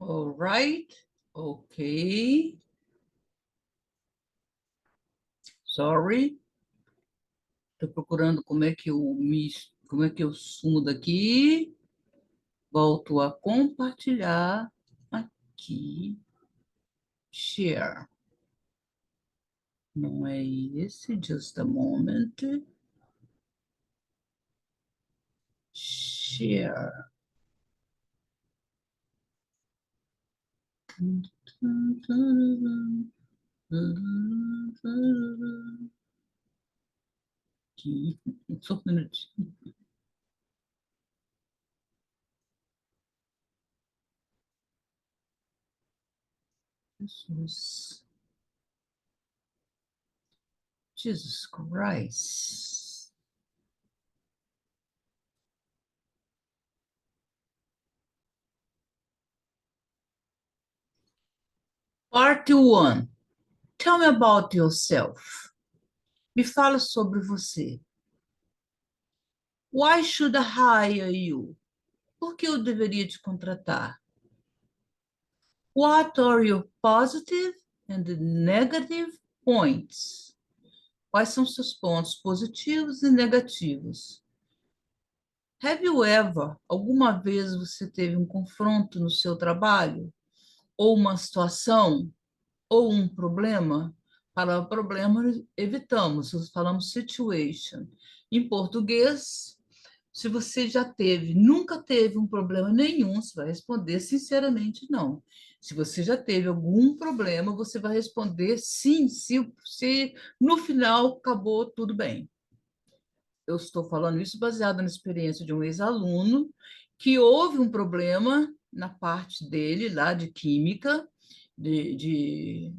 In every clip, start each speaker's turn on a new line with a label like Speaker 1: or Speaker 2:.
Speaker 1: All right. Ok. Sorry. Estou procurando como é que eu sumo daqui. Volto a compartilhar aqui. Share. Não é esse, just a moment. Share. Aqui. Só um minutinho. Jesus. Jesus Christ. Part 1. Tell me about yourself. Me fala sobre você. Why should I hire you? Por que eu deveria te contratar? What are your positive and negative points? Quais são seus pontos positivos e negativos? Have you ever, alguma vez você teve um confronto no seu trabalho? Ou uma situação? Ou um problema? Para problema, evitamos, nós falamos situation. Em português, se você já teve, nunca teve um problema nenhum, você vai responder sinceramente não. Se você já teve algum problema, você vai responder sim, se no final acabou tudo bem. Eu estou falando isso baseado na experiência de um ex-aluno que houve um problema na parte dele lá de química, de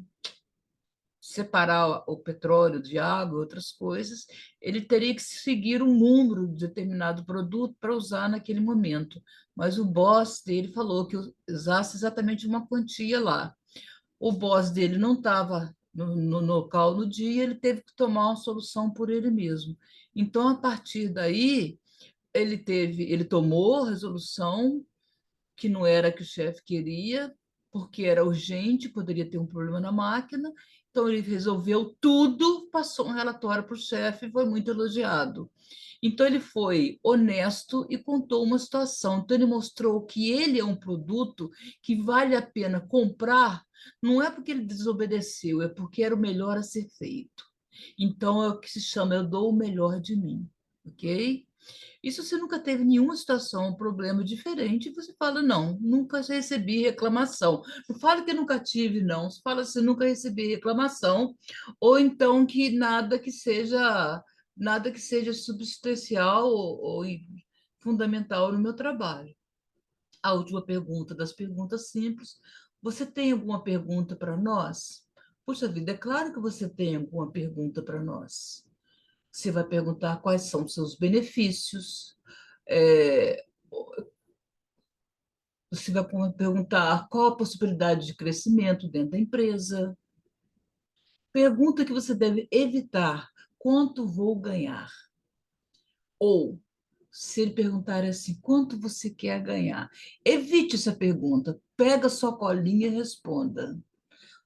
Speaker 1: separar o petróleo de água, outras coisas, ele teria que seguir um número de determinado produto para usar naquele momento. Mas o boss dele falou que usasse exatamente uma quantia lá. O boss dele não estava no local no dia, ele teve que tomar uma solução por ele mesmo. Então, a partir daí, ele tomou a resolução que não era que o chefe queria, porque era urgente, poderia ter um problema na máquina. Então, ele resolveu tudo, passou um relatório para o chefe e foi muito elogiado. Então, ele foi honesto e contou uma situação. Então, ele mostrou que ele é um produto que vale a pena comprar, não é porque ele desobedeceu, é porque era o melhor a ser feito. Então, é o que se chama eu dou o melhor de mim, ok? E se você nunca teve nenhuma situação, um problema diferente, você fala, não, nunca recebi reclamação. Não fala que nunca tive, não. Você fala assim, nunca recebi reclamação, ou então que nada que seja substancial ou fundamental no meu trabalho. A última pergunta das perguntas simples. Você tem alguma pergunta para nós? Puxa vida, é claro que você tem alguma pergunta para nós. Você vai perguntar quais são os seus benefícios, é, você vai perguntar qual a possibilidade de crescimento dentro da empresa. Pergunta que você deve evitar: quanto vou ganhar? Ou, se ele perguntar assim, quanto você quer ganhar? Evite essa pergunta. Pega sua colinha e responda.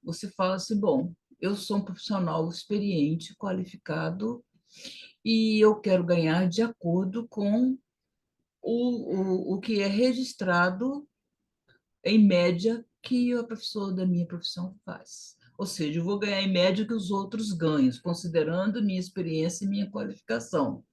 Speaker 1: Você fala assim: bom, eu sou um profissional experiente, qualificado, e eu quero ganhar de acordo com o que é registrado em média, que a pessoa da minha profissão faz. Ou seja, eu vou ganhar em média o que os outros ganham, considerando minha experiência e minha qualificação.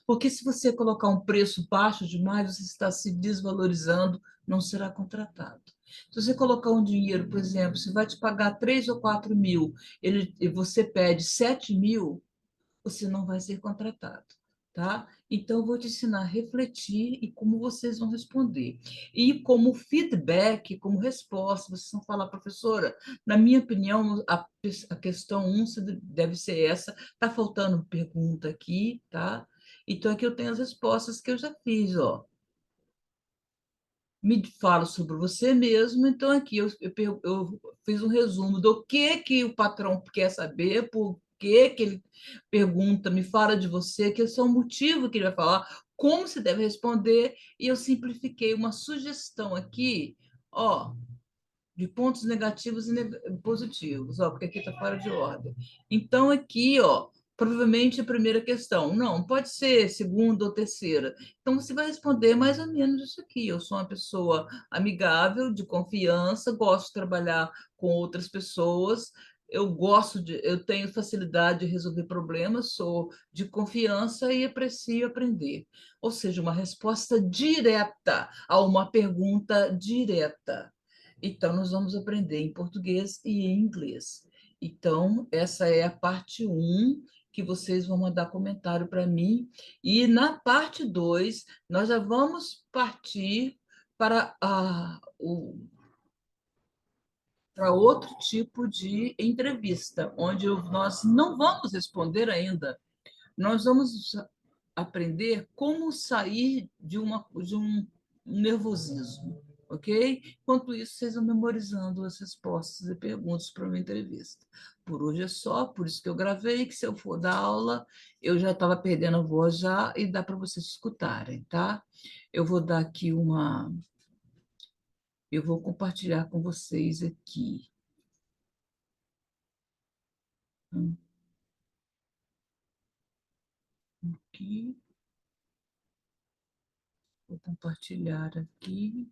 Speaker 1: Porque se você colocar um preço baixo demais, você está se desvalorizando, não será contratado. Se você colocar um dinheiro, por exemplo, se vai te pagar 3 ou 4 mil, e você pede 7 mil, você não vai ser contratado, tá? Então, eu vou te ensinar a refletir e como vocês vão responder. E como feedback, como resposta, vocês vão falar, professora, na minha opinião, a questão 1 deve ser essa, tá faltando pergunta aqui, tá? Então, aqui eu tenho as respostas que eu já fiz, ó. Me fala sobre você mesmo. Então, aqui eu fiz um resumo do que o patrão quer saber, por que ele pergunta, me fala de você, que esse é o motivo que ele vai falar, como se deve responder, e eu simplifiquei uma sugestão aqui, ó. de pontos negativos e positivos, ó, porque aqui está fora de ordem. Então, aqui, ó, provavelmente a primeira questão. Não, pode ser segunda ou terceira. Então, você vai responder mais ou menos isso aqui. Eu sou uma pessoa amigável, de confiança, gosto de trabalhar com outras pessoas, eu tenho facilidade de resolver problemas, sou de confiança e aprecio aprender. Ou seja, uma resposta direta a uma pergunta direta. Então, nós vamos aprender em português e em inglês. Então, essa é a parte um que vocês vão mandar comentário para mim. E na parte 2 nós já vamos partir para para outro tipo de entrevista, onde nós não vamos responder ainda, nós vamos aprender como sair de um nervosismo, ok? Enquanto isso, vocês vão memorizando as respostas e perguntas para uma entrevista. Por hoje é só, por isso que eu gravei, que se eu for dar aula, eu já estava perdendo a voz já e dá para vocês escutarem, tá? Eu vou dar aqui uma... Eu vou compartilhar com vocês aqui. Aqui. Vou compartilhar aqui.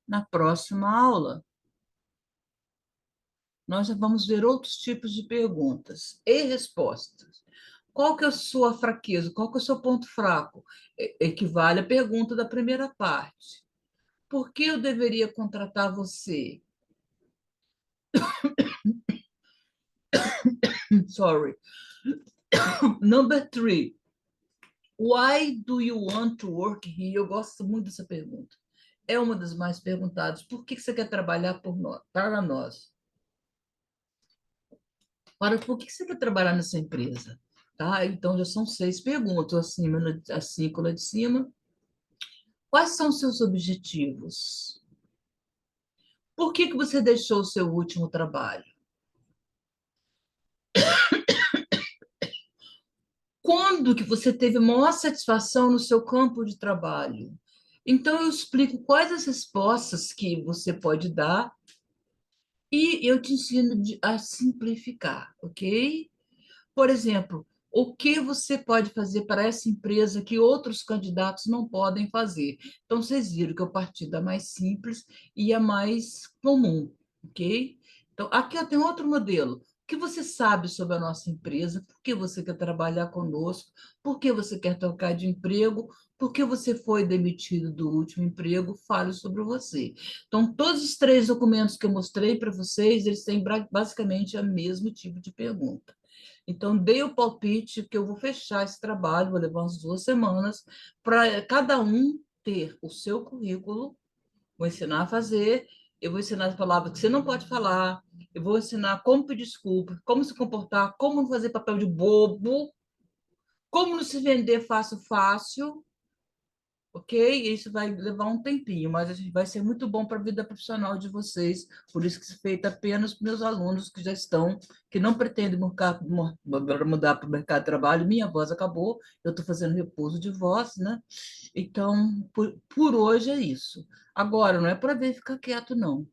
Speaker 1: Na próxima aula, nós já vamos ver outros tipos de perguntas e respostas. Qual que é a sua fraqueza? Qual que é o seu ponto fraco? Equivale à pergunta da primeira parte. Por que eu deveria contratar você? Sorry. Number three. Why do you want to work here? Eu gosto muito dessa pergunta. É uma das mais perguntadas. Por que você quer trabalhar por nós, para nós? Por que você quer trabalhar nessa empresa? Tá? Então, já são 6 perguntas, acima, a 5 lá de cima. Quais são os seus objetivos? Por que você deixou o seu último trabalho? Quando que você teve maior satisfação no seu campo de trabalho? Então, eu explico quais as respostas que você pode dar e eu te ensino a simplificar, ok? Por exemplo, o que você pode fazer para essa empresa que outros candidatos não podem fazer? Então, vocês viram que eu parti da mais simples e a mais comum, ok? Então, aqui eu tenho outro modelo. O que você sabe sobre a nossa empresa? Por que você quer trabalhar conosco? Por que você quer trocar de emprego? Por que você foi demitido do último emprego? Fale sobre você. Então, todos os 3 documentos que eu mostrei para vocês, eles têm basicamente o mesmo tipo de pergunta. Então, dei o palpite que eu vou fechar esse trabalho, vou levar umas 2 semanas, para cada um ter o seu currículo, vou ensinar a fazer, eu vou ensinar as palavras que você não pode falar, eu vou ensinar como pedir desculpa, como se comportar, como não fazer papel de bobo, como não se vender fácil, fácil, ok? Isso vai levar um tempinho, mas vai ser muito bom para a vida profissional de vocês. Por isso que é feito apenas para meus alunos que já estão, que não pretendem mudar para o mercado de trabalho. Minha voz acabou, eu estou fazendo repouso de voz, né? Então, por hoje é isso. Agora, não é para ver ficar quieto, não.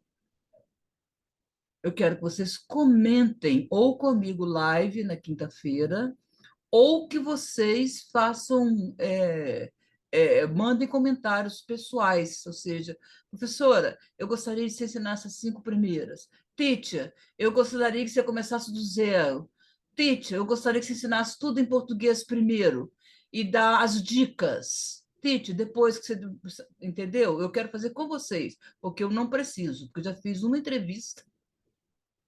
Speaker 1: Eu quero que vocês comentem ou comigo live na quinta-feira, ou que vocês façam, mandem comentários pessoais, ou seja, professora, eu gostaria que você ensinasse as 5 primeiras. Teacher, eu gostaria que você começasse do zero. Teacher, eu gostaria que você ensinasse tudo em português primeiro e dar as dicas. Teacher, depois que você... Entendeu? Eu quero fazer com vocês, porque eu não preciso, porque eu já fiz uma entrevista,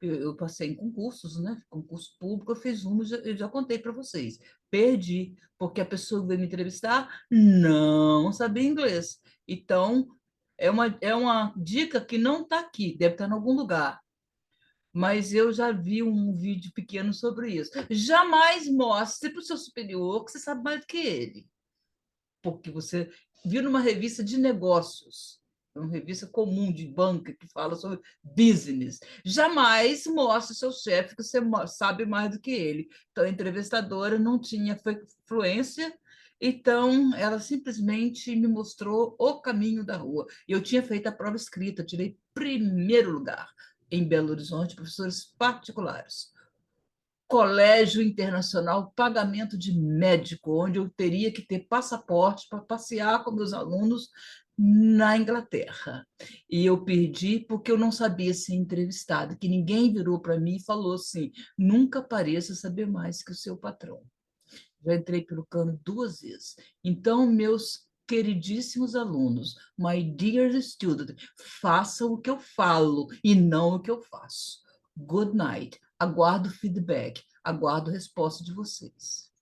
Speaker 1: eu passei em concursos, né? Concurso público, eu fiz um, eu já contei para vocês. Perdi, porque a pessoa que veio me entrevistar não sabia inglês. Então, é uma dica que não está aqui, deve estar em algum lugar. Mas eu já vi um vídeo pequeno sobre isso. Jamais mostre para o seu superior que você sabe mais do que ele, porque você viu numa revista de negócios, uma revista comum de banca que fala sobre business. Jamais mostre ao seu chefe que você sabe mais do que ele. Então, a entrevistadora não tinha fluência Então, ela simplesmente me mostrou o caminho da rua. Eu tinha feito a prova escrita, tirei primeiro lugar em Belo Horizonte, professores particulares. Colégio Internacional, pagamento de médico, onde eu teria que ter passaporte para passear com meus alunos na Inglaterra. E eu perdi porque eu não sabia ser entrevistada, que ninguém virou para mim e falou assim: nunca pareça saber mais que o seu patrão. Já entrei pelo cano 2 vezes. Então, meus queridíssimos alunos, my dear student, façam o que eu falo e não o que eu faço. Good night. Aguardo feedback, aguardo resposta de vocês.